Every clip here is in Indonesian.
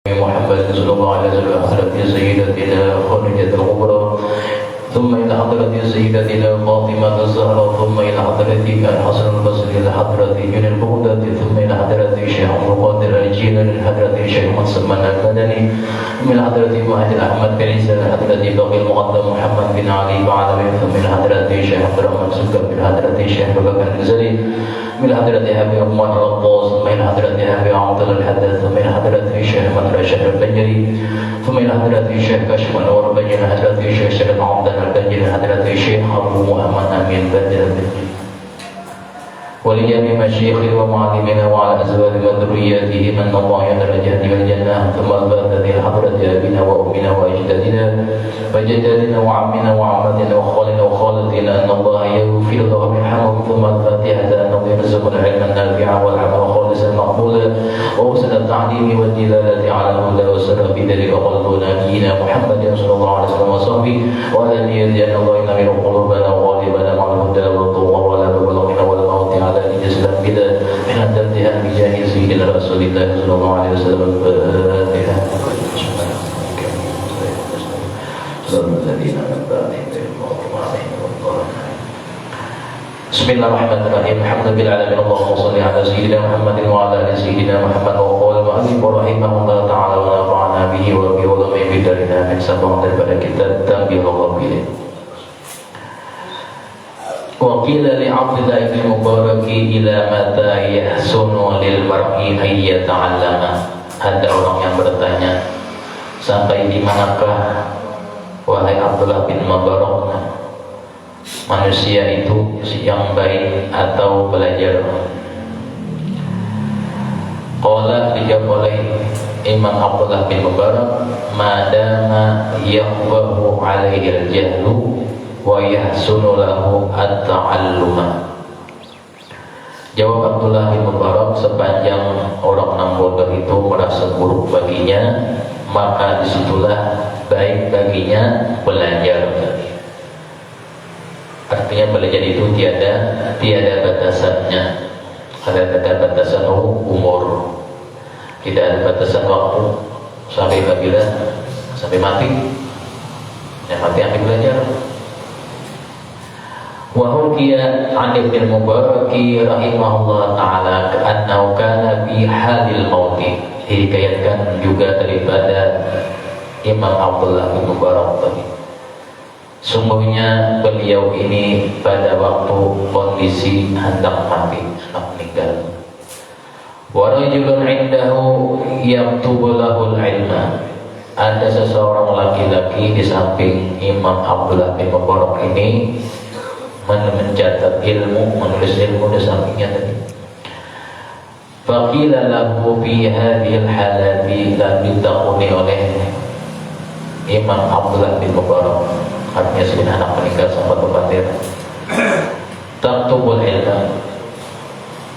محمد صلى الله عليه وسلم حضرة سيدتنا خديجة الكبرى ثم إلى حضرة سيدتنا فاطمة الزهراء ثم إلى حضرة الحسن البصري إلى حضرة ابن البغدادي ثم إلى حضرة الشيخ عبد القادر الجيلاني حضرة الشيخ مسلمان المدني من حضرة مهدي أحمد بن عيسى حضرة باقي المقدم محمد بن علي بعلوي ثم إلى حضرة الشيخ عبد الرحمن سكر من حضرة الشيخ بكر الجزري من حضرة أبي عمر الرقاص من حضرة أبي عبد الله الحدث من حضرة الشيخ مدر شهر البنجري ثم إلى حضرة الشيخ كشف النور بن حضرة الشيخ شرف عبد البنجري حضرة الشيخ أبو محمد أمين بدر البنجري ولجميع مشايخه ومعلمنا وعلى أزواجه وذرياته من الله درجات والجنة ثم الفاتحة إلى حضرة أبينا وأمنا وأجدادنا وجدادنا وعمنا وعمتنا وخالنا وخالتنا أن الله يغفر له ويرحمهم ثم الفاتحة أنه يرزقنا علما نافعا والعمل خالصا مقبولا وحسن التعليم والدلالة على الهدى والسر في ذلك قلب نبينا محمد صلى الله عليه وسلم وصحبه وعلى نية أن الله ينير قلوبنا وغالبنا مع الهدى والطوى ولا ببلغنا والموت على الإسلام بلا من الدردها بجاه سيدنا رسول الله صلى الله عليه وسلم الفاتحة بسم الله الرحمن الرحيم الحمد لله العالمين اللهم صل على سيدنا محمد وعلى ال سيدنا محمد وقال المؤلف رحمه الله تعالى ونفعنا به وبعلومه بدارنا من sabang daripada kita Tanbih al-Ghafilin. وقيل لعبد الله بن المبارك إلى متى يحسن للمرء أن يتعلم. Ada orang yang bertanya, sampai di manakah wahai Abdullah bin Mubarak manusia itu yang baik atau belajar? Qala, dijawab oleh Imam Abdullah bin Mubarak, madama yakhwahu alaihi al-jahlu wa yahsunu lahu at-ta'alluma. Jawab Abdullah bin Mubarak, sepanjang orang yang bodoh itu merasa buruk baginya, maka disitulah baik baginya belajar. Artinya belajar itu tiada batasannya. Ada batasan umur, tidak ada batasan waktu. Sampai bila? Sampai mati. Yang mati ambil belajar. Wa hukiya 'an Ibnu Mubarak rahimahullah taala annahu kana bi halil maut. Dikayatkan juga daripada Imam Abdullah bin Mubarak tadi, sungguhnya beliau ini pada waktu kondisi hendak mati, hendak meninggal. Wa rajulun 'indahu yaktubu lahul ilma. Ada seseorang laki-laki di samping Imam Abdullah bin Mubarak ini mencatat ilmu, menulis ilmu di sampingnya tadi. Faqila lahu fi hadhil halati, dan ditakuni oleh Imam Abdullah bin Mubarak, artinya sudah anak meninggal sampai kepatir, taktubul ilma.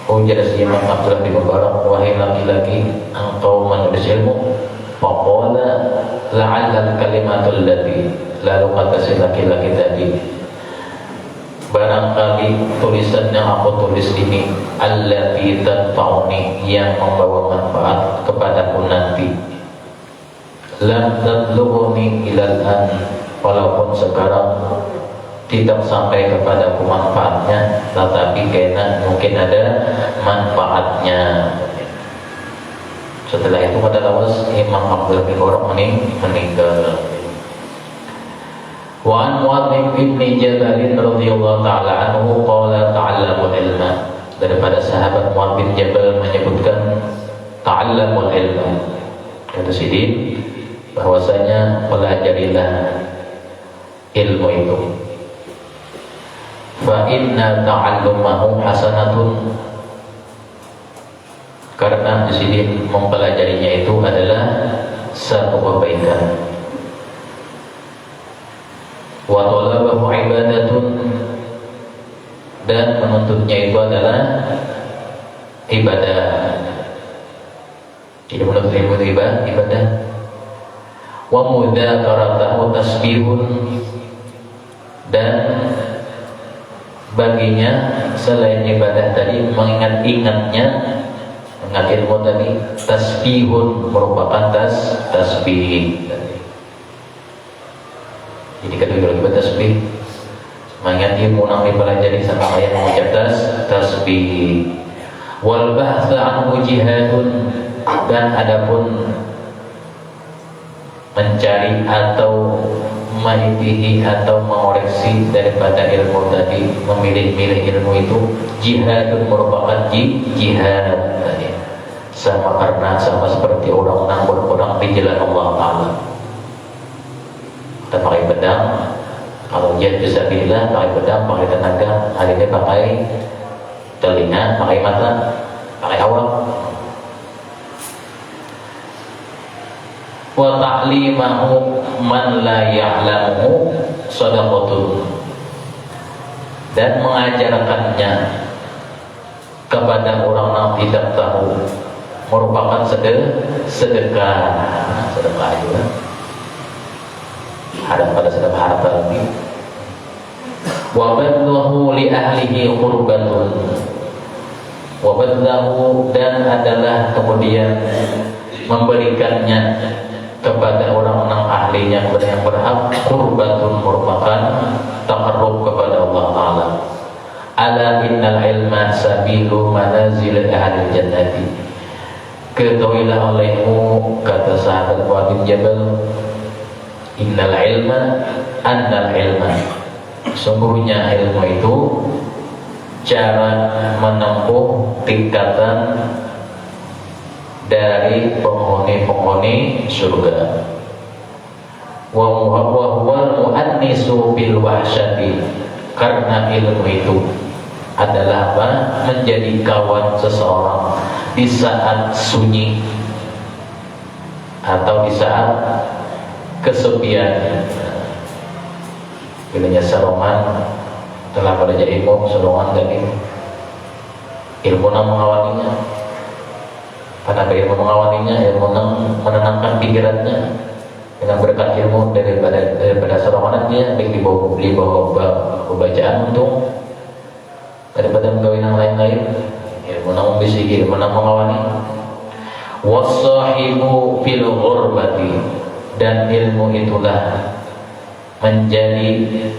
Ujar si Imam Abdullah bin Mubarak, wahai laki-laki, engkau menulis ilmu. Faqala la'allal kalimatul lati, lalu kata si laki-laki tadi, barangkali tulisan yang aku tulis ini allati tanfa'uni, yang membawa manfaat kepadaku nanti. Lam tablughuni ilal an, walaupun sekarang tidak sampai kepadaku manfaatnya, tetapi kena mungkin ada manfaatnya. Setelah itu pada lawas Imam Abdullah bin Mubarak meninggal. Wa an Mu'adz bin Jabal radhiyallahu ta'ala anhu qala ta'allamul ilma. Daripada sahabat Mu'adz bin Jabal menyebutkan ta'allamul ilma, kata Sidin, bahwasanya pelajarilah ilmu itu. Fa inna ta'allumahu hasanatun, karena di sini mempelajarinya itu adalah satu kebaikan. Wa talabahu ibadatun, dan menuntutnya itu adalah ibadah. Tidak menuntut ilmu itu ibadah. Wa mudzakaratahu tasbihun, dan baginya selain ibadah tadi mengingat-ingatnya Ingat ilmu tadi, tasbihun merupakan tasbih. Jadi kedua lagi tasbih. Mengingat ilmu nang dipelajari sama ayat mengucap tasbih. Wal bahtsa anhu jihadun, dan adapun mencari atau menitihi atau mengoreksi daripada ilmu tadi, memilih-milih ilmu itu jihadun merupakan jihad tadi. Sama karena sama seperti orang berperang di jalan Allah Ta'ala. Kita pakai pedang, kalau jihad fisabilillah pakai pedang, pakai tenaga, hari ini pakai telinga, pakai mata, pakai awak. Wa ta'limahu man la ya'lamu shadaqatun, dan mengajarkannya kepada orang yang tidak tahu merupakan sedekah juga. Hadap pada sedekah harta lagi. Wa badlahu li ahlihi qurbatun, wa badlahu, dan adalah kemudian memberikannya kepada orang-orang ahlinya, kepada yang berhak, qurbatun merupakan taqarrub kepada Allah Ta'ala. Ala innal ilma sabilu manazil ahli jannati, ketahuilah olehmu, kata sahabat Muadz bin Jabal, innal ilma, annal ilma, sungguhnya ilmu itu cara menempuh tingkatan dari penghuni surga. Wa huwal mu'annisu bil wahsyati, karena ilmu itu adalah apa? Menjadi kawan seseorang di saat sunyi atau di saat kesepian. Bilanya sarongan telah pada jadi ilmu sarongan dari ilmu yang mengawalinya. Karena ilmu mengawalinya, ilmu menenangkan pikirannya dengan berkat ilmu daripada sarongannya, baik di bawah bacaan untuk daripada menggawe yang lain-lain. Ilmu yang membisiki, ilmu yang mengawali. Wassahibu fil ghurbati, dan ilmu itulah menjadi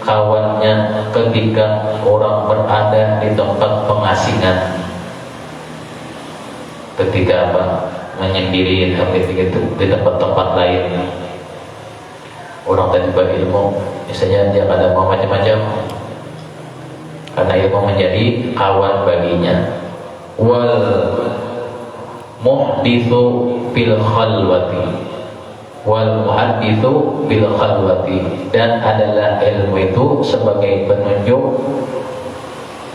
kawannya ketika orang berada di tempat pengasingan. Ketika apa? Menyendiri itu di tempat-tempat lain. Orang tadi berilmu, misalnya dia kadang mau macam-macam, karena ilmu menjadi kawan baginya. Wal muhditsu bil khalwati, wal muhadditsu bil khalwati, dan adalah ilmu itu sebagai penunjuk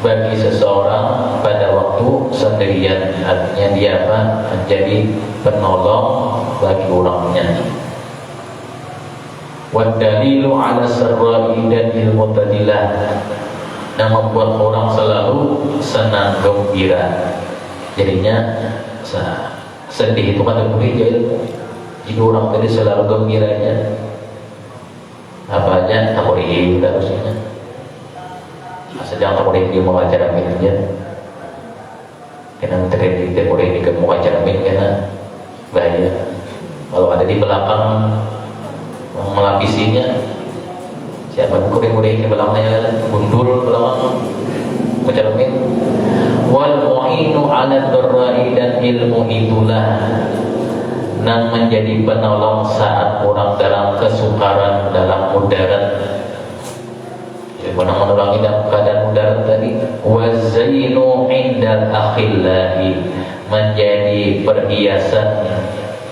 bagi seseorang pada waktu sendirian. Artinya dia apa? Menjadi penolong bagi orangnya. Wa dalilu ala sarra'i, dan ilmu tadilah yang membuat orang selalu senang gembira. Jadinya sedih itu kan boleh ilmu. Jadi orang tadi selalu gembiranya apa aja tak boleh harusnya. Sedang tak boleh dia mengajar aminnya, karena terjadi dia boleh dia mengajar amin, karena bahaya kalau ada di belakang melapisinya. Siapa boleh di belakangnya gundul belakang mengajar amin. Wal mu'inu ala dharra'i, dan ilmu itulah yang menjadi penolong saat orang dalam kesukaran, dalam mudarat. Menolongi dalam keadaan mudarat tadi. Wazainu indal akhillahi, menjadi perhiasan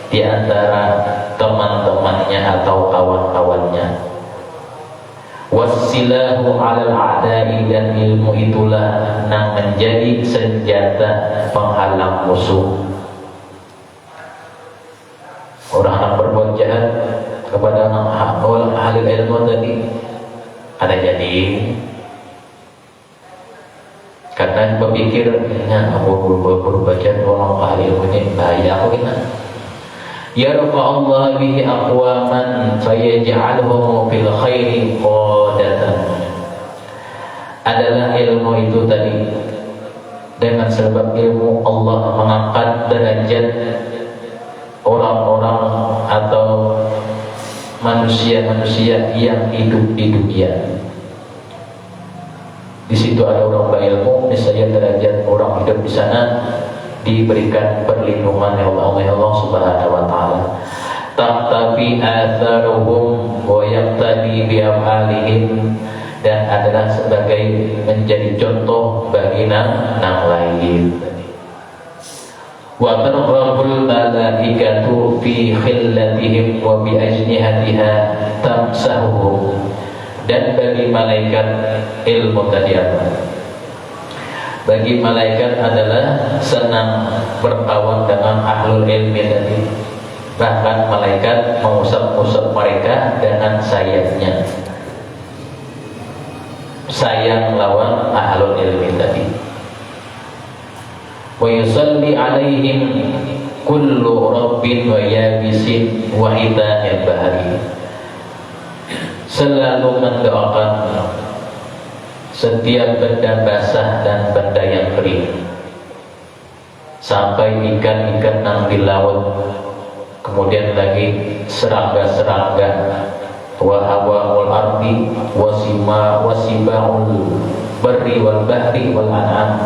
di antara teman-temannya atau kawan-kawannya. Wasilahu alal a'da'i, dan ilmu itulah yang menjadi senjata penghalang musuh. Orang yang berbuat jahat kepada ahli ilmu tadi ada jadi, karena berpikirnya aku berbaca orang ahli ilmu ini bahaya aku ini. Yarfa'ullah bihi aqwaman fayaj'aluhum fil khairi qadatan, adalah ilmu itu tadi Dengan sebab ilmu Allah mengangkat derajat orang-orang atau manusia-manusia yang hidup di dunia. Di situ ada orang berilmu, misalnya derajat orang hidup di sana diberikan perlindungan oleh Allah Subhanahu wa taala. Taqtabi atharuhum wa yaqtadi bi af'alihim, dan adalah sebagai menjadi contoh bagi nang lain. Wa targhabul malaikatu fi khillatihim wa bi ajnihatiha tamsahuhum, dan bagi malaikat ilmu tadi apa? Bagi malaikat adalah senang berkawan dengan ahlul ilmi tadi. Bahkan malaikat mengusap-usap mereka dengan sayapnya. Sayang lawan ahlul ilmi tadi. Wa yusalli alaihim kullu rabbin wa yabisin wa hitanil bahari. Selalu mendoakan setiap benda basah dan benda yang kering, sampai ikan-ikan yang di laut, kemudian lagi serangga-serangga, wa hawa'ul ardi wasiba'ul barri wal bahri wal an'am,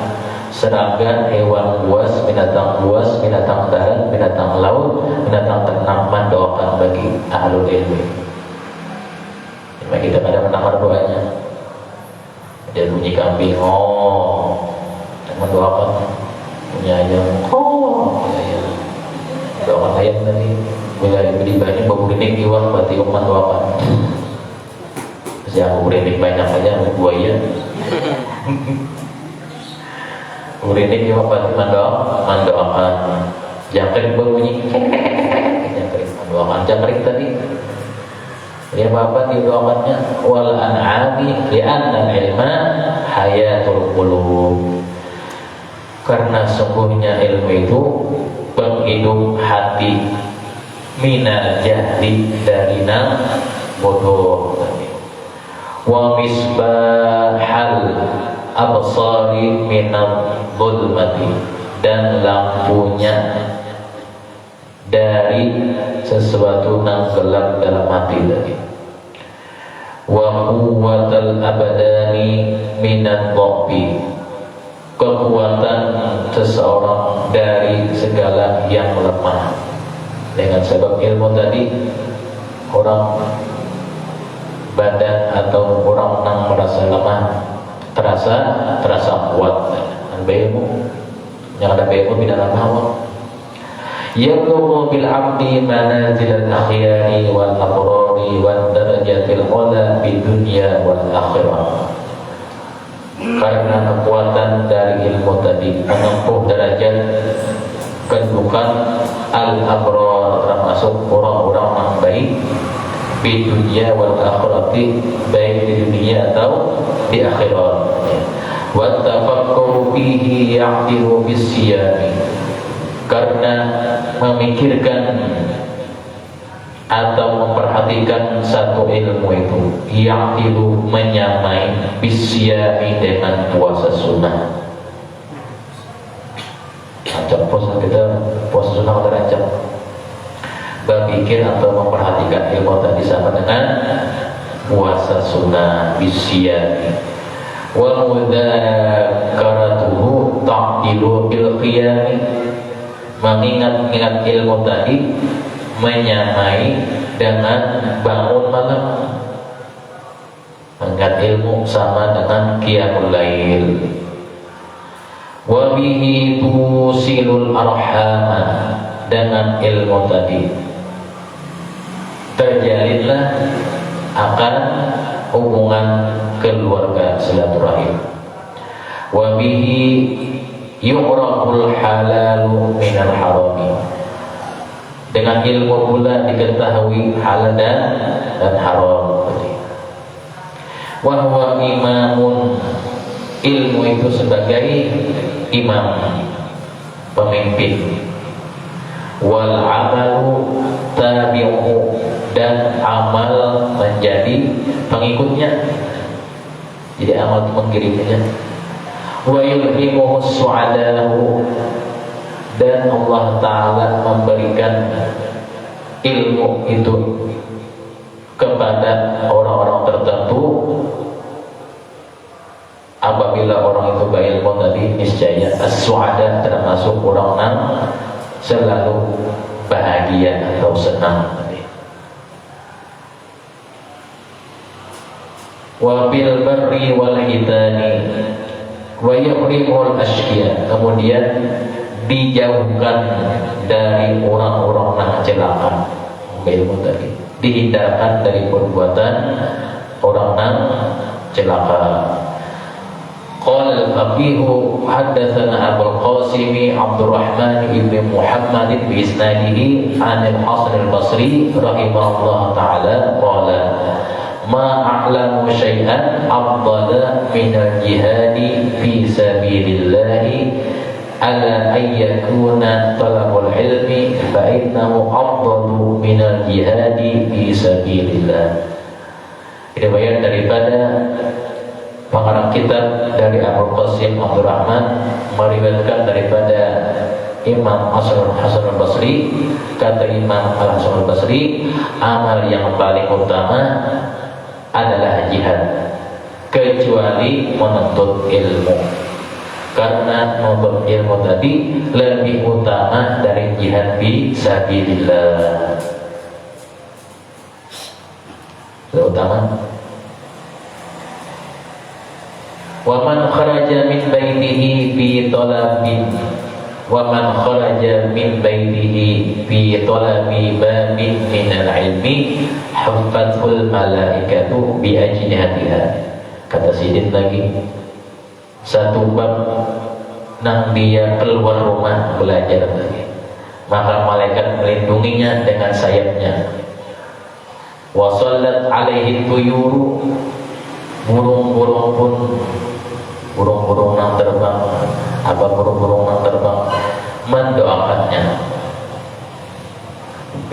serangga, hewan buas, binatang darat, binatang laut, binatang ternak, mendoakan bagi ahlul ilmi. Kita kadang mendengar doanya, dia bunyi kambing, oh, mendoakan, punya ayam, oh, ayam, doakan ayam tadi, bila beli banyak bau bening iwan, berarti umat doakan. Terus yang bening banyak aja, buaya. Bening iwan berarti mendoakan. Jangkrik berbunyi, jangkrik mendoakan, jangkrik tadi. Ya apa didoakannya? Wal an'ami li'anna ilma hayatul qulub, karena sungguhnya ilmu itu penghidup hati, minal jahli, dari nang bodoh, wa misbahal absari minal zulmati, dan lampunya dari sesuatu yang gelap dalam hati tadi. Wa quwwatal abdani minad dhabi, kekuatan seseorang dari segala yang lemah. Dengan sebab ilmu tadi, orang badan atau orang yang merasa lemah terasa kuat. Dan ilmu yang ada ilmu di dalam hawa yablughu bil 'abdi manazil al-akhyari wal abrari wad darajatil ula fid dunya wal akhirah. Karena kekuatan dari ilmu tadi menempuh derajat kedudukan al-abrar, termasuk orang-orang yang baik di dunia wal akhirati, baik di dunia atau di akhirat. Wa tafakkur fihi ya'tiru bis-siyami, karena memikirkan atau memperhatikan satu ilmu itu, yang itu menyamai bisyai dengan puasa sunnah. Rancang puasa kita, puasa sunnah kita rancang. Berpikir atau memperhatikan ilmu tadi sama dengan puasa sunnah bisyai. Wa mudzakaratuhu ta'dilu bil qiyam, mengingat ilmu tadi menyamai dengan bangun malam. Mengingat ilmu sama dengan qiyamul lail. Wa bihi tusilul arham, dengan ilmu tadi terjalinlah akan hubungan keluarga, silaturahim. Wa bihi yu'raful halalu minal harami, dengan ilmu pula diketahui halal dan haram. Wa huwa imamun, ilmu itu sebagai imam, pemimpin. Wal amalu tabi'uhu, dan amal menjadi pengikutnya. Jadi amal itu mengikutinya. wa yulhimuhus su'adahu, dan Allah Ta'ala memberikan ilmu itu kepada orang-orang tertentu. Apabila orang itu berilmu tadi, niscaya as-su'ada termasuk orang yang selalu bahagia atau senang. Wa bil barri wal hitani wa yuhrimul asqiya, kemudian dijauhkan dari orang-orang yang celaka, ilmu tadi dihindarkan dari perbuatan orang yang celaka. Qala al-faqihu haddatsana Abul Qasim Abdurrahman ibn Muhammad bi isnadihi an al-Hasan al-Basri rahimahullah taala qala ma a'lamu syai'an afdala min al-jihadi fi sabilillah ala an yakuna talabul ilmi fa innahu afdalu min al-jihadi fi sabilillah. Riwayat daripada pengarang kitab dari Abu Qasim Abdurrahman meriwayatkan daripada Imam Hasan al-Basri, kata Imam Hasan al-Basri, amal yang paling utama adalah jihad kecuali menuntut ilmu, karena menuntut ilmu tadi lebih utama dari jihad fi sabilillah. Lebih utama. Wa man kharaja min baitihi fi talabin wa man kharaja min baitihi fi talabi babin min al-ilmi haffathul malaikatu bi ajnihatiha. Kata Sidin lagi, satu bab nang dia keluar rumah belajar tadi, maka malaikat melindunginya dengan sayapnya. Wa sallat alaihi tuyuru, burung-burung pun, burung-burung yang terbang, apa burung-burung yang terbang mendoakannya.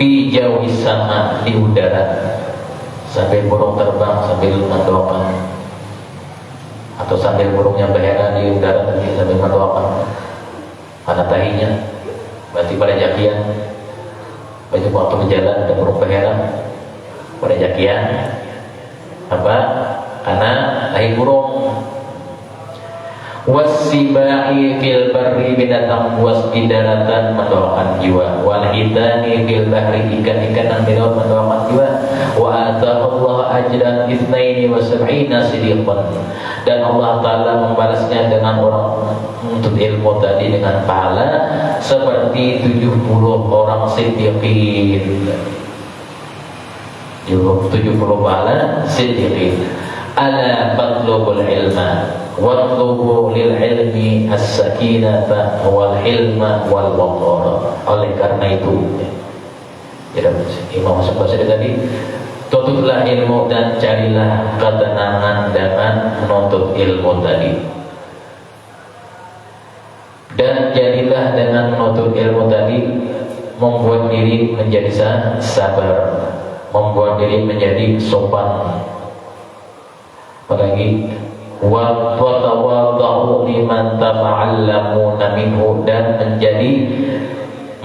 Bi jauhi sama, di udara, sambil burung terbang sambil mendoakan, atau sambil burungnya berhera di udara sambil mendoakan anak tahinya. Berarti pada jakian, baju waktu berjalan ada burung berhera pada jakian apa? Karena tahi burung. Wasibai fil barri, binatang buas di daratan mendoakan jiwa. Wal hitani fil bahri, ikan-ikan yang di laut mendoakan jiwa. Wa atahullah ajran 72 sidqan, dan Allah Ta'ala membalasnya dengan orang untuk ilmu tadi dengan pahala seperti 70 orang siddiqin. 70 pahala siddiqin. Ala fatlubul ilma watlubu lil ilmi as-sakinata wal hilma wal waqara. Oleh karena itu, Imam Hasan Basri tadi, tutuplah ilmu dan carilah ketenangan dengan menuntut ilmu tadi, dan jadilah dengan menuntut ilmu tadi membuat diri menjadi sabar, membuat diri menjadi sopan. Apalagi wa tawadhu liman ta'allamuna minhu, dan menjadi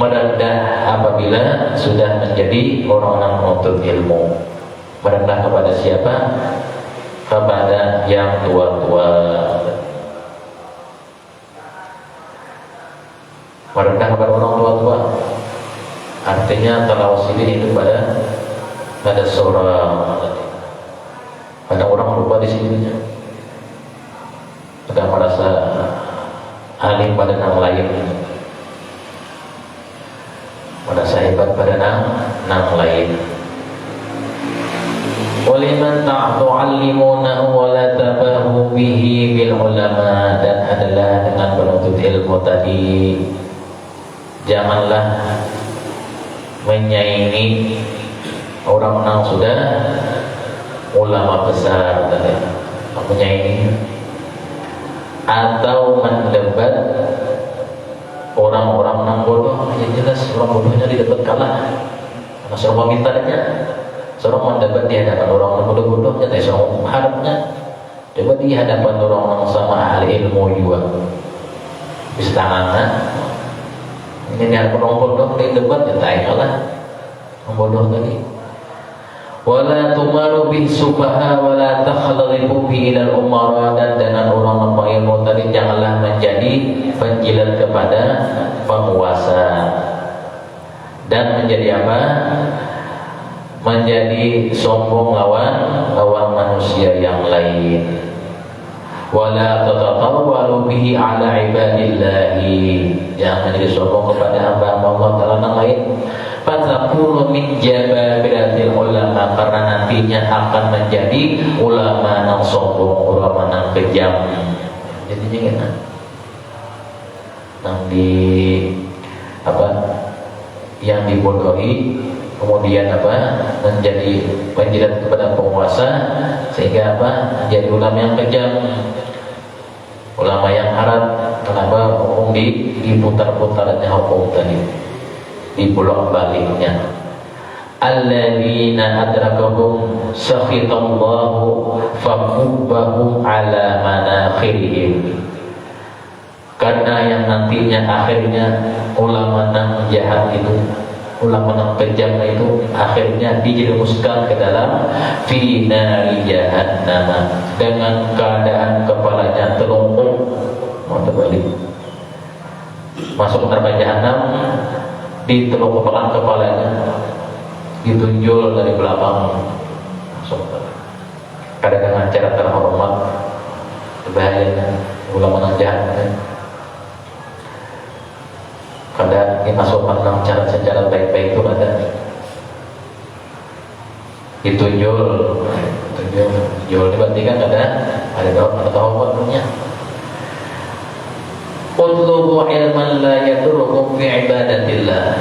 merendah apabila sudah menjadi orang yang menuntut ilmu. Merendah kepada siapa? Kepada yang tua-tua. Merendah kepada orang tua-tua artinya talawas ini itu pada seorang, pada orang lupa di sininya, pada merasa alim pada yang lain, merasa hebat pada yang lain. Waliman ta'allimunahu wa la tabahu bihi bil ulama, dan adalah dengan penuntut ilmu tadi janganlah menyaingi orang yang sudah ulama besar tadi, menyaingi atau mendebat orang-orang yang bodoh. Ya jelas orang bodohnya didebat kalah, karena seorang mintanya, seorang mendebat di hadapan orang yang bodoh-bodohnya, tapi seorang harapnya Coba di hadapan orang sama ahli ilmu juga istangan. Ini dia orang bodoh di debat ya tayalah orang bodoh tadi. Wala tumaru bis sufaha wala takhlalibu bi ilal umara, dan dengan orang tanpa ilmu tadi janganlah menjadi penjilat kepada penguasa dan menjadi apa? Menjadi sombong lawan manusia yang lain. Wala tatatawwalu bihi ala ibadillahi, jangan menjadi sombong kepada hamba-hamba Allah Ta'ala yang lain. Fatakunu min jababiratil ulama, karena nantinya akan menjadi ulama yang sombong, ulama yang kejam. Jadi jangan nang di apa yang dibodohi, kemudian apa menjadi penjilat kepada penguasa, sehingga apa menjadi ulama yang kejam, ulama yang haram. Kenapa hukum diputar-putarnya hukum tadi, dibolak baliknya. Alladzina adrakahum sakhitallahu faqubbahum ala manakhirihim, karena yang nantinya akhirnya ulama yang jahat itu, ulama yang kejam itu akhirnya dijerumuskan ke dalam fi nari jahannam, dengan keadaan kepalanya telungkup, mau terbalik masuk neraka jahanam, ditelungkupkan kepalanya, ditunjul dari belakang masuk. Kadang dengan cara terhormat, bahayanya ulama yang jahat. Kadang dimasukkan dalam cara baik-baik itu ada ditunjul berarti kan ada tawabatnya. Utlubu ilman la yadurrukum fi ibadatillah,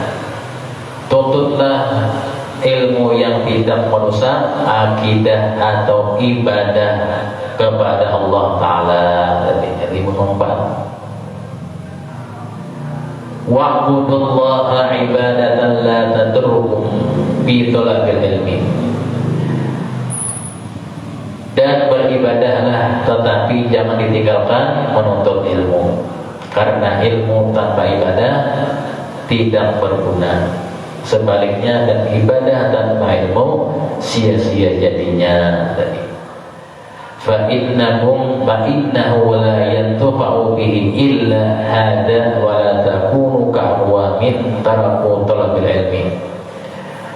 tuntutlah ilmu yang tidak merusak akidah atau ibadah kepada Allah Ta'ala. Jadi menumpak wa'budullaha ibadatan la tadurrukum bi talabil ilmi, dan beribadahlah tetapi jangan ditinggalkan menuntut ilmu, karena ilmu tanpa ibadah tidak berguna. Sebaliknya, dan ibadah tanpa ilmu sia-sia jadinya tadi. Fa innahu la yantufa'u bihi illa hada wa la takunu ka'wamin taraku talabil ilmi.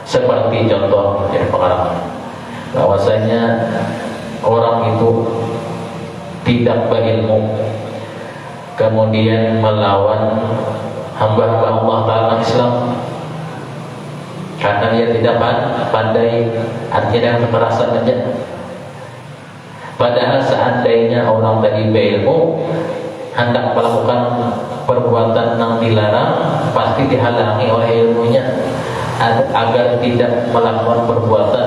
Seperti contoh dari pengalaman bahwasanya orang itu tidak berilmu kemudian melawan hamba-hamba Allah Ta'ala Islam karena dia tidak pandai, artinya dengan kekerasan saja. Padahal seandainya orang tadi berilmu, hendak melakukan perbuatan yang dilarang, pasti dihalangi oleh ilmunya agar tidak melakukan perbuatan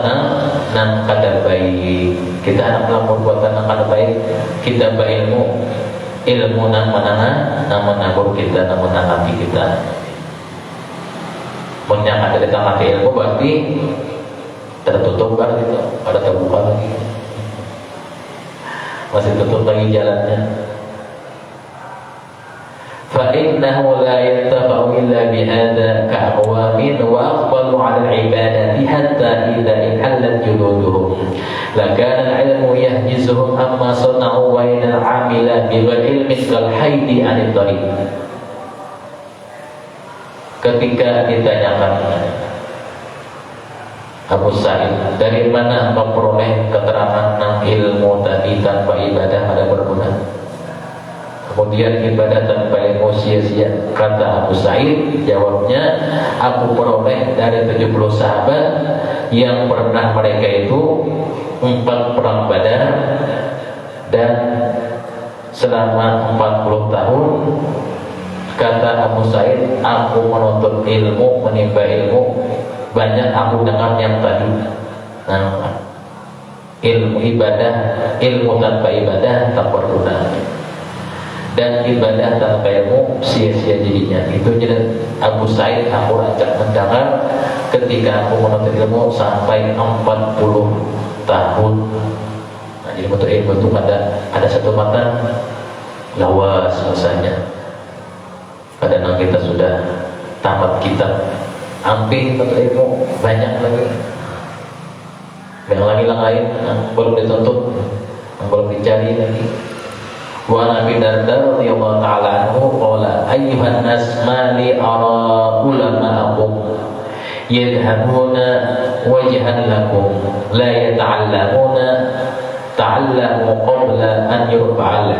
yang kadar baik. Kita hendak melakukan perbuatan yang kadar baik, kita berilmu, ilmu yang menabur kita, yang menanggapi kita. Menyangka dari tangan ilmu berarti tertutup kan gitu, ada terbuka lagi, masih tutup lagi jalannya. Fa innahu la yantafa'u illa bihadza ka'awamin wa aqbalu 'ala al-'ibadati hatta idza inhallat juluduhum lakana al-'ilmu yahjizuhum amma sana'u wa inal 'amila bil ilmi kal haidi 'anil tariq. Ketika ditanyakan Abu Sa'id, dari mana memperoleh keterangan ilmu tadi tanpa ibadah ada berguna? Kemudian ibadah tanpa ilmu sia-sia. Kata Abu Sa'id, jawabnya, aku peroleh dari 70 sahabat yang pernah mereka itu 4 perang Badar, dan selama 40 tahun, kata Abu Sa'id, aku menuntut ilmu, menimba ilmu, banyak aku dengar yang tadi. Nah, ilmu ibadah, ilmu tanpa ibadah tak berguna, dan ibadah tanpa ilmu sia-sia jadinya. Itu jadi Abu Sa'id, aku ajak mendengar ketika aku menuntut ilmu sampai 40 tahun. Nah, Jadi untuk ilmu itu ada satu mata lawas misalnya. Kadang kita sudah tamat kitab, hampir untuk ilmu banyak lagi. Yang lain yang belum dituntut, yang belum dicari lagi. Wa Nabi Darda radhiyallahu ta'ala anhu qala ayyuhan nas ma li ara ulama'akum yadhhabuna wajhan lakum la yata'allamuna ta'allamu qabla an yurfa'al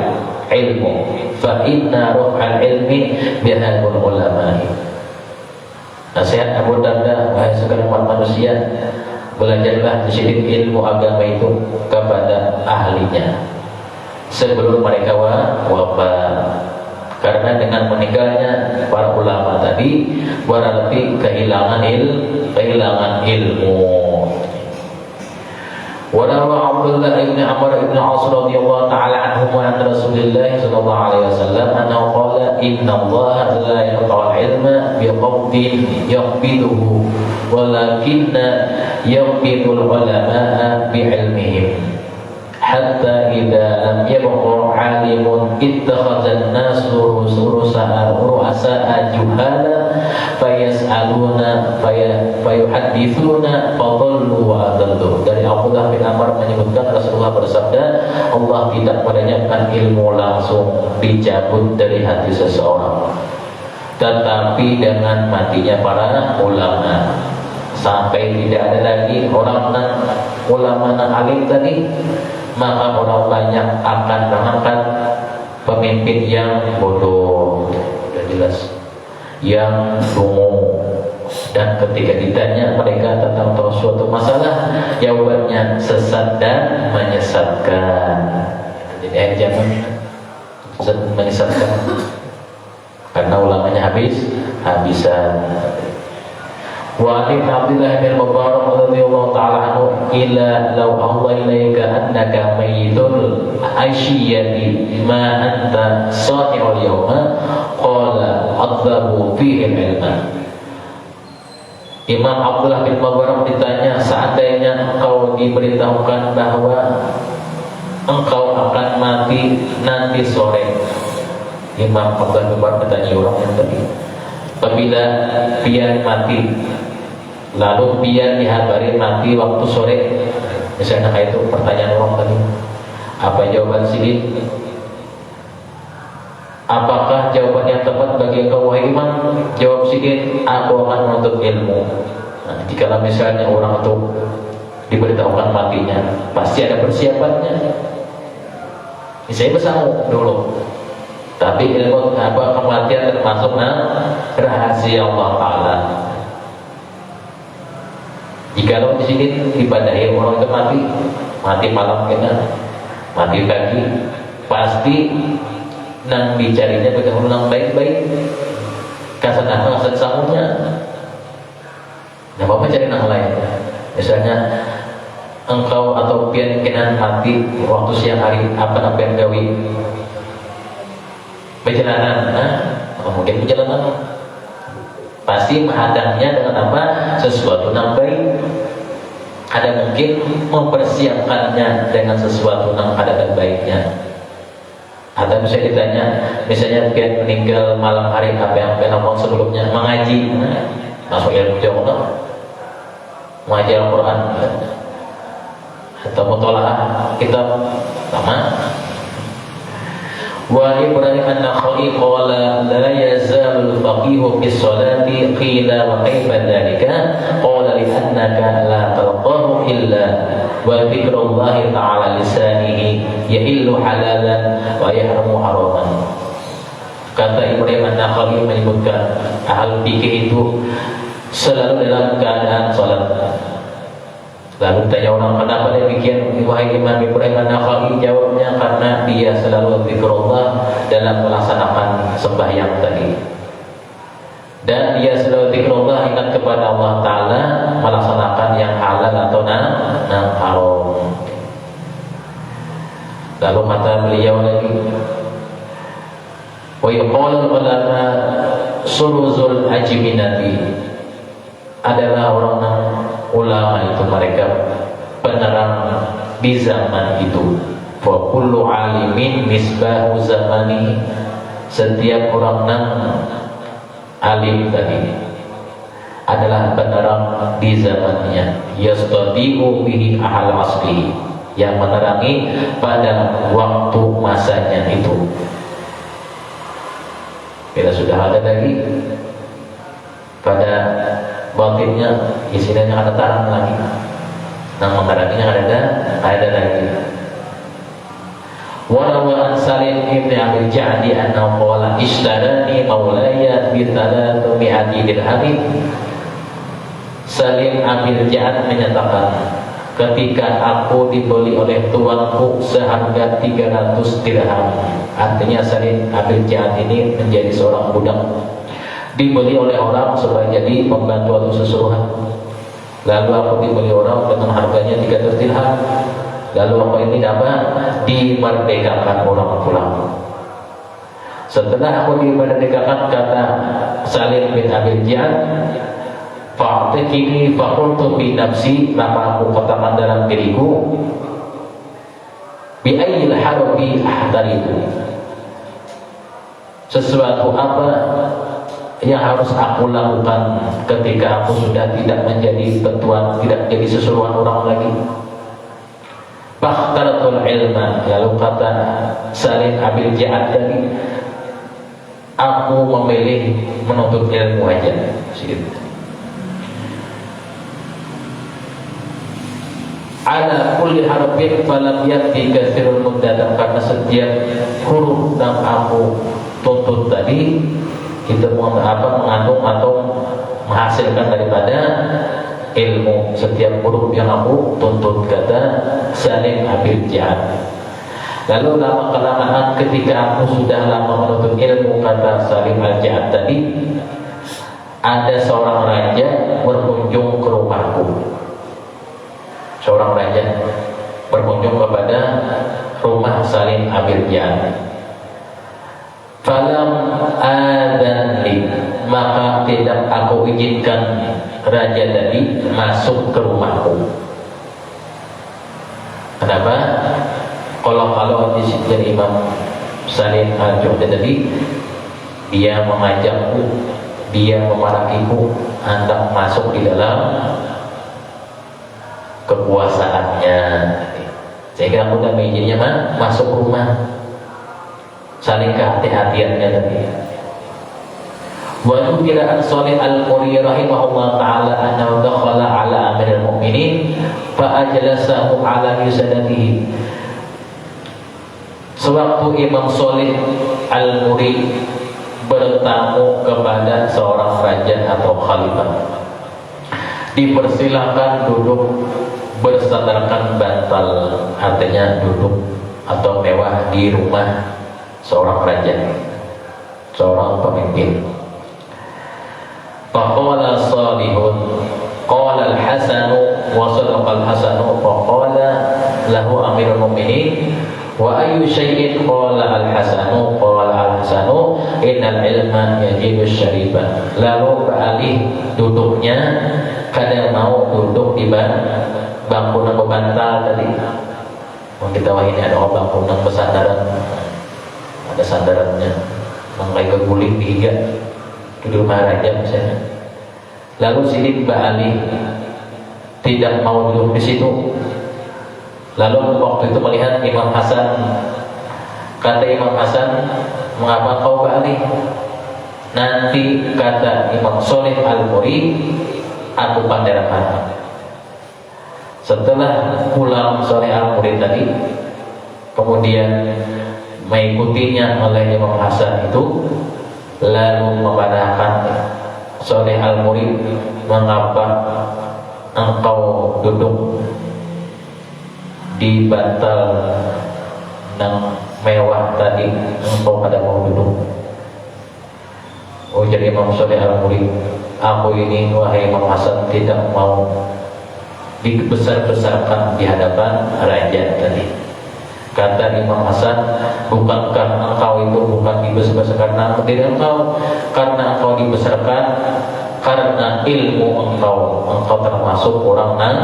ilmu fa inna raf'al ilmi bihadul ulama'i. Nasihat Abu Darda, wahai sekalian umat manusia, belajarlah sedikit ilmu agama itu kepada ahlinya sebelum mereka wafat. Karena dengan meninggalnya para ulama tadi berarti kehilangan ilmu. Wa rawa Abdullah bin Amr bin As radhiyallahu ta'ala anhu an Rasulillah sallallahu alaihi wasallam annahu qala inna Allah la yaqa'u ilma biqabdin yaqbiduhu walakinna yaqbidul ulama'a bi'ilmihim hatta idza lam yabqa 'alimun ittakhadha an-nasu ru'asa'a juhala fayas'aluna fayuhaddithuna fadallu wa adallu. Dari Abdullah bin Amr menyebutkan Rasulullah bersabda, Allah tidak menanyakan ilmu langsung dicabut dari hati seseorang, tetapi dengan matinya para ulama sampai tidak ada lagi orang ulama alim tadi, maka orang banyak akan mengangkat pemimpin yang bodoh. Sudah jelas, yang dungu, dan ketika ditanya mereka tentang suatu masalah, jawabannya sesat dan menyesatkan. Jadi jangan menyesatkan karena ulamanya habisan. Wa an Abdullah bin Mubarak radhiyallahu ta'ala anhu ila law Allah ilaika annaka mayyidul asyiyati ma anta sani'ul yawma qala adzabu fihi ilma. Imam Abdullah bin Mubarak ditanya, seandainya engkau diberitahukan bahwa engkau akan mati nanti sore. Imam Abdullah bin Mubarak bertanya orang yang tadi, apabila pian mati, lalu pian dihabari mati waktu sore, misalnya kayak itu pertanyaan orang tadi, apa jawaban sini? Apakah jawaban yang tepat bagi engkau wahai imam? Jawab sedikit, aku akan menuntut ilmu. Nah, jika misalnya orang itu diberitahukan matinya, pasti ada persiapannya. Saya bersama dulu. Tapi ilmu kematian termasuk rahasia Allah Taala. Jika di sini ibadahi orang itu mati malam kena, mati pagi, pasti nang dicarinya betul-betul baik-baik. Kasana kasat samunya. Nah, bapak cari nang lain. Misalnya engkau atau pian kena mati waktu siang hari, apa yang gawi? Perjalanan, mungkin perjalanan pasti menghadangnya dengan apa? Sesuatu yang baik. Ada mungkin mempersiapkannya dengan sesuatu yang ada dan baiknya. Atau misalnya ditanya, misalnya dia meninggal malam hari, apa yang ngomong sebelumnya? Mengaji, masuk ilmu jauh, mengaji Al-Quran, atau mutola'ah kitab sama. Wa Ibrahim an-Nakhai qala la yazalul faqihu bis salati qila wa kaifa dzalika qala li annaka la talqahu illa wa dzikrullahi ta'ala lisanihi yahillu halalan wa yahramu haraman. Kata Ibrahim an-Nakhai menyebutkan ahli fikih itu selalu dalam keadaan salat. Lalu tanya orang, kenapa demikian wahai Imam Ibrahim an-Nakhai? Jawabnya, karena dia selalu zikrullah dalam melaksanakan sembahyang tadi, dan dia selalu zikrullah, ingat kepada Allah Ta'ala, melaksanakan yang halal atau haram. Lalu kata beliau lagi, wa yuqalu ulama suruzul ajminati, adalah orang ulama itu mereka penerang di zaman itu. Fa kullu alimin misbahu zamani, setiap orang yang alim tadi adalah penerang di zamannya. Yastadi'u bihi ahal asli, yang menerangi pada waktu masanya itu. Bila sudah ada lagi pada batinnya, isinya ada terang lagi, nah meneranginya ada lagi. Warawa an Salim ibn Abi Ja'di annahu qala ishtarani maulaya bi 300 dirham. Salim Abi Ja'd menyatakan, ketika aku dibeli oleh tuanku seharga 300 dirham. Artinya Salim Abi Ja'd ini menjadi seorang budak, dibeli oleh orang supaya jadi pembantu atau sesuruhan. Lalu aku dibeli orang dengan harganya 300 dirham. Lalu apa ini dapat dimerdekakan orang pulang. Setelah aku dimerdekakan, kata Salim bin Abi Ja'd, fa'atikini faqultu bi nafsi, maka aku katakan dalam diriku, bi ayyil harbi ahtariku, sesuatu apa yang harus aku lakukan ketika aku sudah tidak menjadi ketuan, tidak jadi seseruan orang lagi. Fakhtaratul ilma, lalu kata Salim Abi Ja'd tadi, aku memilih menuntut ilmu aja. Ala kulli harfin falam yati katsirul muddadah, karena setiap huruf yang aku tuntut tadi itu mengandung atau menghasilkan daripada ilmu. Setiap huruf yang aku tuntut, kata Salim Abi Ja'd. Lalu lama kelamaan ketika aku sudah lama menuntut ilmu, kata Salim Abi Ja'd tadi, ada seorang raja berkunjung ke rumahku. Seorang raja berkunjung kepada rumah Salim Abi Ja'd. Falam adanli, maka tidak aku izinkan raja tadi masuk ke rumahku. Kenapa? Kalau di sini Imam Salim Al-Juhdi tadi, dia mengajakku, dia memarahiku hendak masuk di dalam kekuasaannya, sehingga aku udah mengizinnya masuk rumah. Saling kehati-hatiannya tadi. Wa nukila an Salih al-Muri rahimahullah ta'ala annahu dakhala ala amiril mu'minin fa ajlasahu ala yusadatihi. Sewaktu Imam Salih al-Muri bertamu kepada seorang raja atau khalifah, dipersilakan duduk bersandarkan bantal, artinya duduk atau mewah di rumah seorang raja, seorang pemimpin. Faqala Salihun, qala al-Hasanu wa sadaqa al-Hasanu, faqala lahu amirul mu'minin wa ayyu syai'in, qala al-Hasanu, qala al-Hasanu innal ilma yajibu syariban. Lalu beralih duduknya, kadang mau duduk di bangku nang bantal tadi. Kita ini ada bangku nang besandaran, ada sandarannya, mangkai keguling tiga di rumah raja misalnya. Lalu silih beralih tidak mau duduk di situ. Lalu waktu itu melihat Imam Hasan, kata Imam Hasan, mengapa kau beralih? Nanti kata Imam Salih al-Muri, aku panderakan. Setelah pulang Salih al-Muri tadi, kemudian mengikutinya oleh Imam Hasan itu, lalu memandangkan Salih al-Muri, mengapa engkau duduk di bantal yang mewah tadi, engkau pada mau duduk? Oh, jadi Imam Salih al-Muri, aku ini wahai Imam Hasan tidak mau dibesar-besarkan di hadapan raja tadi. Kata Imam Hasan, bukankah engkau itu bukan dibesarkan karena diri engkau, karena engkau dibesarkan karena ilmu engkau termasuk orang yang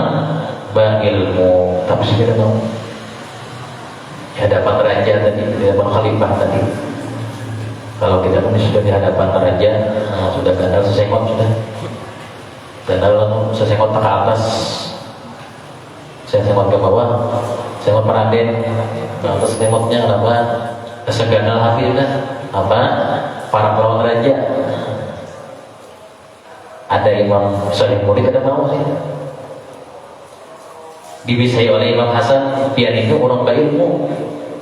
menambah ilmu. Tapi sudah tahu di hadapan raja tadi, di hadapan khalifah tadi. Kalau kita pun sudah di hadapan raja, sudah gagal sesengot sudah. Gagal sesengot ke atas, sesengot ke bawah, sesengot peraden. Nah, terus sengotnya kenapa? Keseganal hafidnya apa? Para pelawan raja. Ada Imam Salih Murid, ada mau sih dibisai oleh Imam Hasan, pian itu orang berilmu,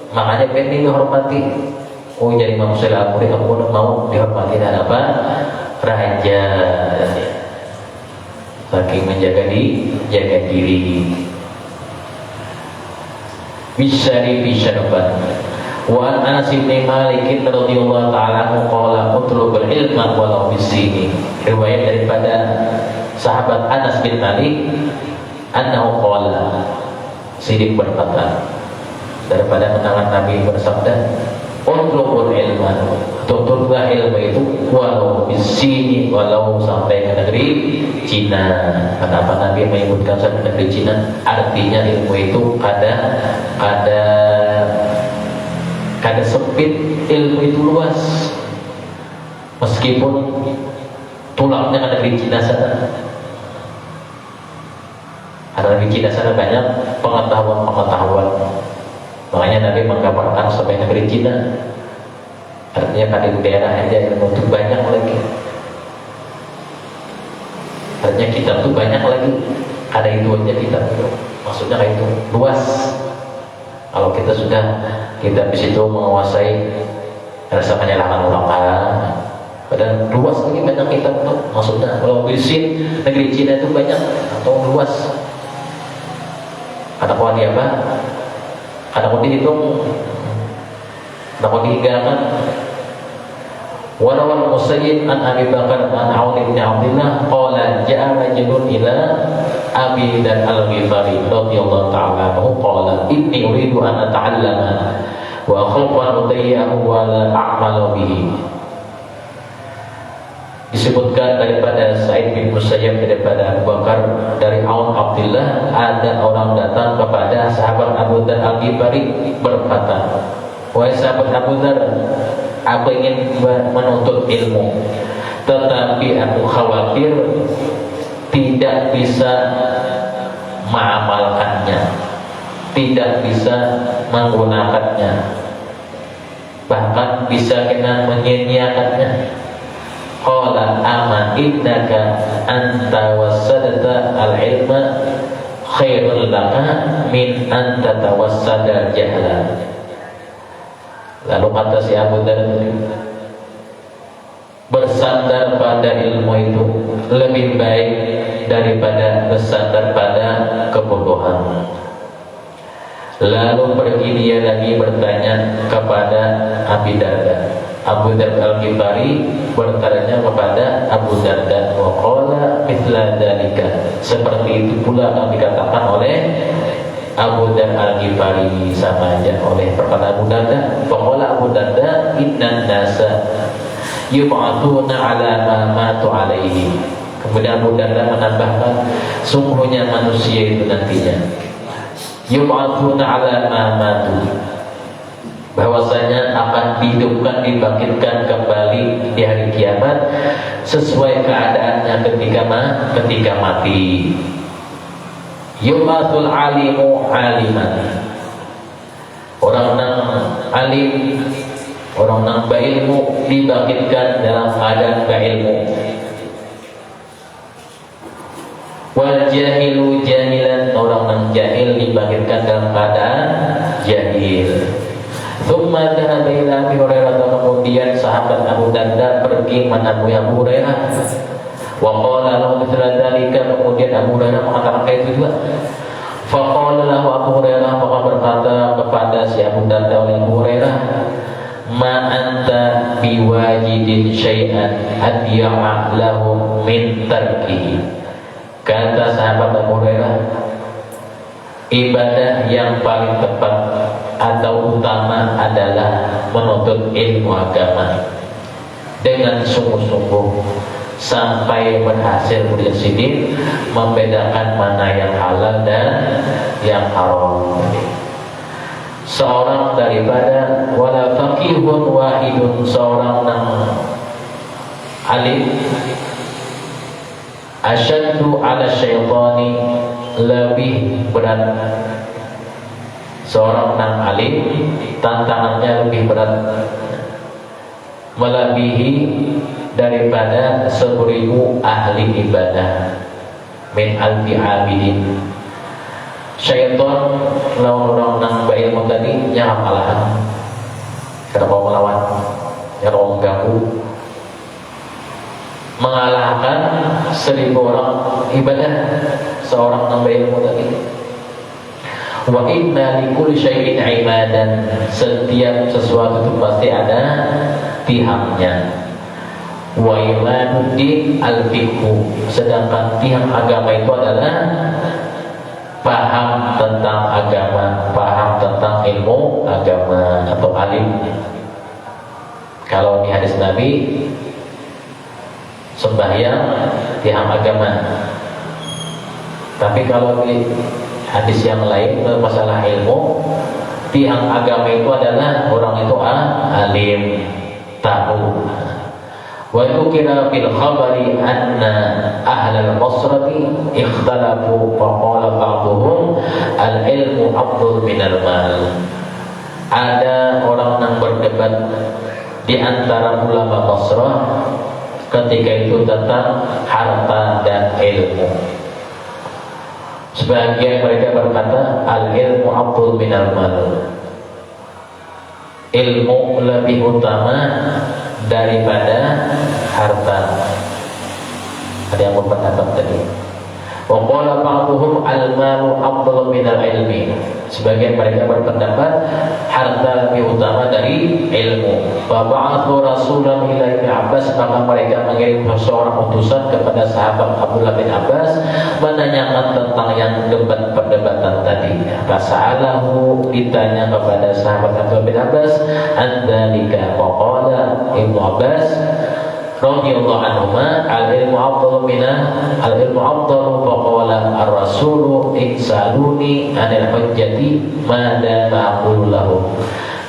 makanya pengen dihormati. Oh, jadi Imam Salih Murid aku mau dihormati dan apa? Raja. Saking jaga diri. Bisyari bisyarban. Wa an Anas bin Malik radhiyallahu ta'ala anhu qala utlubul ilma walau bisini. Riwayat daripada sahabat Anas bin Malik annahu qala, Siddiq berkata daripada menangan Nabi bersabda, utlubul ilma, tutuplah ilmu itu walau bisini, walau sampai ke negeri Cina. Kenapa Nabi menyebutkan sampai negeri Cina? Artinya ilmu itu kada sempit, ilmu itu luas. Meskipun tulangnya ke negeri Cina sana, ada negeri Cina sana banyak pengetahuan. Makanya Nabi menggambarkan sampai negeri Cina. Artinya pada daerah aja ilmu itu banyak lagi. Artinya kitab itu banyak lagi. Ada itu aja kitab itu. Maksudnya kayak itu luas. Kalau kita di situ menguasai rasa penyalahan ulama, padahal luas lagi banyak kitab itu. Maksudnya kalau di negeri Cina itu banyak atau luas. Ada kau apa? Ada kau dihitung, ada kau dihinggakan. Warawal Musayyib an Abi Bakar an Aun bin Abdullah qala ja'a rajulun ila Abi dan Al-Ghifari radhiyallahu ta'ala anhu qala inni uridu an ata'allama wa akhafu an udayyahu wa la a'malu bihi. Disebutkan daripada Sa'id bin Musayyib daripada Abu Bakar dari Aun Abdullah, ada orang datang kepada sahabat Abu Dzar Al-Ghifari berkata, wahai sahabat Abu Dzar, aku ingin menuntut ilmu, tetapi aku khawatir tidak bisa mengamalkannya, tidak bisa menggunakannya, bahkan bisa kena menyia-nyiakannya. Qala amma innaka anta wasadata al-ilma khairul laka min anta tawassada jahla. Lalu kata si Abu Dzar, bersandar pada ilmu itu lebih baik daripada bersandar pada kebodohan. Lalu pergi dia lagi bertanya kepada Abi Darda. Abu Dzar Al-Ghifari bertanya kepada Abu Darda, wa qala mithla dzalika, seperti itu pula yang dikatakan oleh Abu Dzar Al-Ghifari, sama aja oleh perkataan Abu Darda. Faqala Abu Darda, innan nasa yub'atuna ala ma matu alaihi. Kemudian Abu Darda menambahkan, sungguhnya manusia itu nantinya yub'atuna ala ma matu, bahwasanya akan dihidupkan, dibangkitkan kembali di hari kiamat sesuai keadaannya ketika mati. Yumatul alimu aliman, orang nang alim, orang nang berilmu dibangkitkan dalam keadaan berilmu. Wal jahilu jahilan, orang nang jahil dibangkitkan dalam keadaan jahil. Tsumma dhahaba ila Abi Hurairah, kemudian sahabat Abu Darda pergi menemui Abu Hurairah. Wa qala lahu mithla dzalika, kemudian Abu Hurairah mengatakan kayak itu juga. Fa qala lahu Abu Hurairah, maka berkata kepada si Abu Darda oleh Abu Hurairah, ma anta biwajidin syai'an adya'a lahu min tarkihi. Kata sahabat Abu Hurairah, ibadah yang paling tepat atau utama adalah menuntut ilmu agama dengan sungguh-sungguh sampai berhasil bersidik membedakan mana yang halal dan yang haram. Seorang daripada wala faqihun wahidun, seorang nang alim asyaddu ala syaitani, lebih berat. Seorang nang alim tantangannya lebih berat, melebihi daripada 1000 ahli ibadah, min alfi abidin. Syaitan lawan orang nang berilmu tadi nyerang alahan, karena mau melawan, yang mau mengganggu, mengalahkan 1000 orang ibadah seorang nang berilmu tadi. Wa inna likulli syai'in imadan, setiap sesuatu itu pasti ada tiangnya. Wa imaduddin al-fiqhu, sedangkan tiang agama itu adalah paham tentang agama, paham tentang ilmu agama atau alim. Kalau di hadis Nabi, sembahyang tiang agama. Tapi kalau di hadis yang lain masalah ilmu, tiang agama itu adalah orang itu alim, tahu. Wa yukira fil khabari anna ahlal Basrati ikhtalafu fa qala ba'dhum al-ilmu afdal minal mal. Ada orang yang berdebat di antara ulama Basrah ketika itu tentang harta dan ilmu. Sebagian mereka berkata al-ilmu afdal minal mal, ilmu lebih utama daripada harta. Ada yang berpendapat tadi. Wa qala ba'dhum al-malu afdalu minal ilmi. Sebagian mereka berpendapat harta lebih utama dari ilmu. Fa ba'athu rasulan ila Ibnu Abbas, maka mereka mengirim seorang utusan kepada sahabat Abdullah bin Abbas menanyakan tentang yang debat perdebatan tadi. Fasa'alahu, ditanya kepada sahabat Abdullah bin Abbas, "Adzalika?" Faqala Ibnu Abbas radhiyallahu anhuma, al-ilmu afdalu al-ilmu afdalu, faqala ar-rasulu insaluni anil hujjati ma dama aqulu lahu.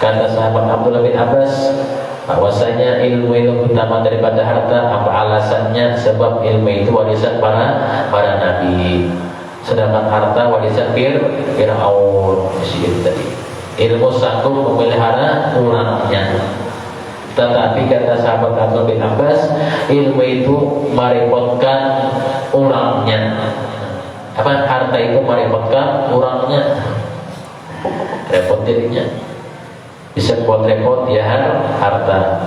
Kata sahabat Abdullah bin Abbas bahwasanya ilmu itu utama daripada harta. Apa alasannya? Sebab ilmu itu warisan para nabi, sedangkan harta warisan Fir'aun. Tadi ilmu sanggup memelihara orangnya. Tetapi kata sahabat Abdullah bin Abbas, ilmu itu merepotkan orangnya. Apa? Harta itu merepotkan orangnya, repot dirinya. Bisa buat repot ya harta.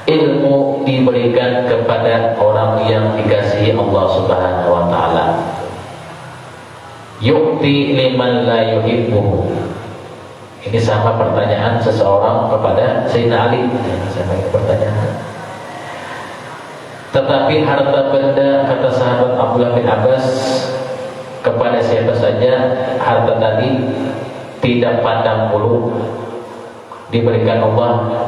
Ilmu diberikan kepada orang yang dikasihi Allah Subhanahu wa taala. Yu'ti liman la yuhibbu. Ini sama pertanyaan seseorang kepada Sayyidina Ali. Sama pertanyaan. Tetapi harta benda, kata sahabat Abdullah bin Abbas, kepada siapa saja harta tadi tidak pandang bulu, diberikan Allah,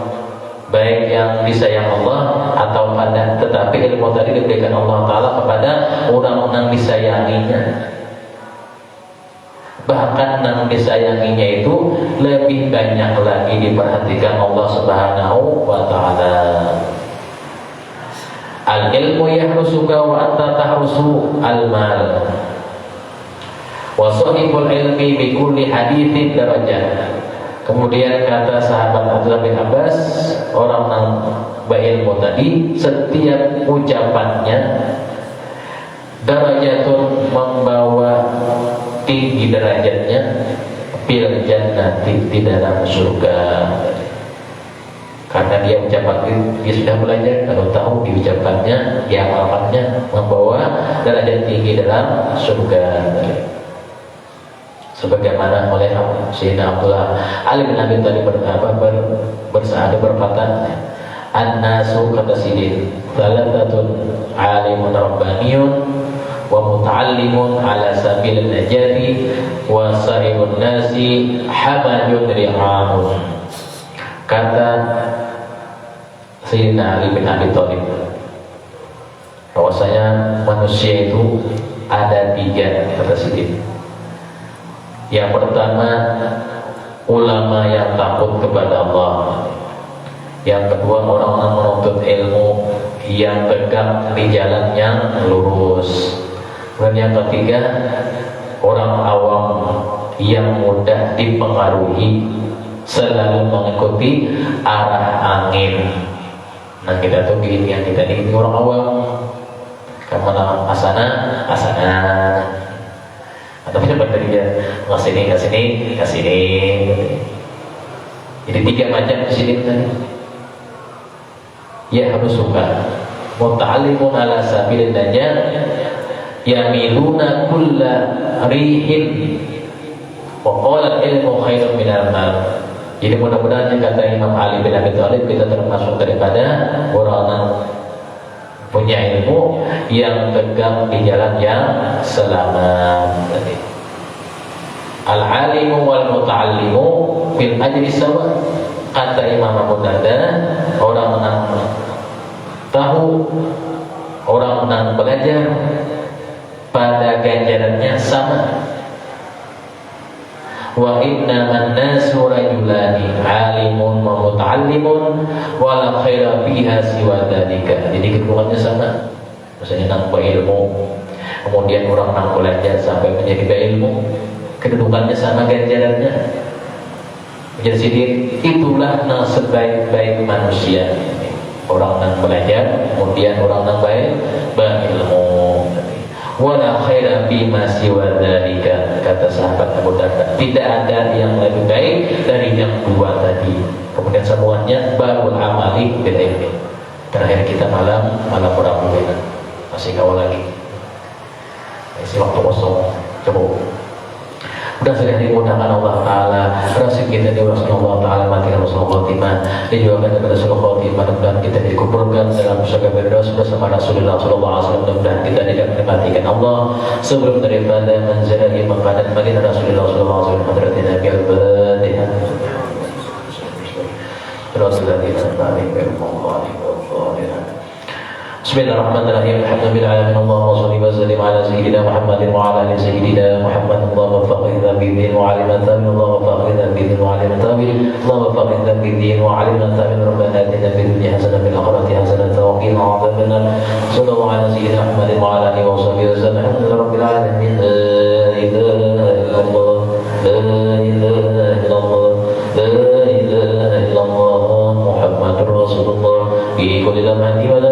baik yang disayang Allah atau pada. Tetapi ilmu tadi diberikan Allah Ta'ala kepada orang-orang disayanginya. Bahkan yang disayanginya itu lebih banyak lagi diperhatikan Allah Subhanahu wa ta'ala. Al-ilmu yahrusuka wa anta tahrusu al-mal. Wa sahibul ilmi bi kulli haditsin darajat. Kemudian kata sahabat Abdullah bin Abbas, orang yang berilmu tadi, setiap ucapannya darajatun, membawa tinggi derajatnya, fil jannati, di dalam surga. Karena dia ucapan, dia sudah belajar, kalau tahu diucapkannya, diamalkannya, membawa derajat tinggi dalam surga. Sebagaimana oleh Sayyidina Abdullah Ali bin Abi Thalib berkata, an-nasu, kata Sidin, thalathatun alimun rabbaniyun wa muta'allimun ala sabilin najati wa sa'irun nasi hamadun ri'ahun. Kata Sayyidina Ali bin Abi Thalib bahwasanya manusia itu ada 3, kata Sidin. Yang pertama, ulama yang takut kepada Allah. Yang kedua, orang-orang menuntut ilmu yang tegak di jalan yang lurus. Dan yang ketiga, orang awam yang mudah dipengaruhi, selalu mengikuti arah angin. Nah, kita tuh gini, yang kita ini orang awam, kemana asana, atau dapat dari dia ngasini. Jadi 3 macam di sini tadi. Ya harus suka. Muta'allimun ala sabilin najat, yamiluna kulla rihin, wa qala ilmu khairun minal mal. Jadi mudah-mudahan yang kata Imam Ali bin Abi Thalib, kita termasuk daripada orang punya ilmu yang tegak di jalan yang selamat. Al-alimu wal muta'allimu bil ajri sawa. Kata Imam Abu Darda, orang yang tahu, orang yang belajar pada ganjarannya sama. Wa innaman nasu rajulani alimun wa muta'allimun wa la khaira fiha siwa dzalika. Jadi keduanya sama. Maksudnya nambah ilmu, kemudian orang yang belajar sampai menjadi ilmu, kedudukannya sama ganjarannya. Jadi itulah sebaik-baik manusia, orang yang belajar, kemudian orang yang baik berilmu. Wala khaira bima siwa dzalika, kata sahabat Abu Darda, tidak ada yang lebih baik dari yang dua tadi. Kemudian semuanya barul amali bil ilmi. Terakhir kita malam orang muda, masih kawal lagi. Isi waktu kosong, coba. Udah sudah dimudahkan Allah Ta'ala, rasul kita di Rasulullah Ta'ala, mati Rasulullah Khotimah, dijualkan kepada Rasulullah Khotimah, dan kita dikumpulkan dalam surga Firdaus bersama Rasulullah SAW. Mudah-mudahan kita tidak dimatikan Allah sebelum daripada menziarahi makanan Madinah Rasulullah SAW. Hadratin Nabi Al-Fatihah. Rasulullah SAW. Bismillahirrahmanirrahim. Alhamdulillahirabbil alamin. Allahumma shalli wa sallim ala sayyidina Muhammadin wa ala ali sayyidina Muhammad. Allahumma faqihna bid-din wa 'allimna ta'wil. Allahumma faqihna bid-din wa 'allimna ta'wil. Allahumma faqihna bid-din wa 'allimna ta'wil. Rabbana atina fid dunya hasanatan wa fil akhirati hasanatan wa qina 'adzabannar. Sallallahu ala sayyidina Muhammadin wa ala alihi wa sahbihi wasallam. Alhamdulillahirabbil alamin. La ilaha illallah, la ilaha illallah, la ilaha illallah, Muhammadur Rasulullah. Bi kulli lamhati wa la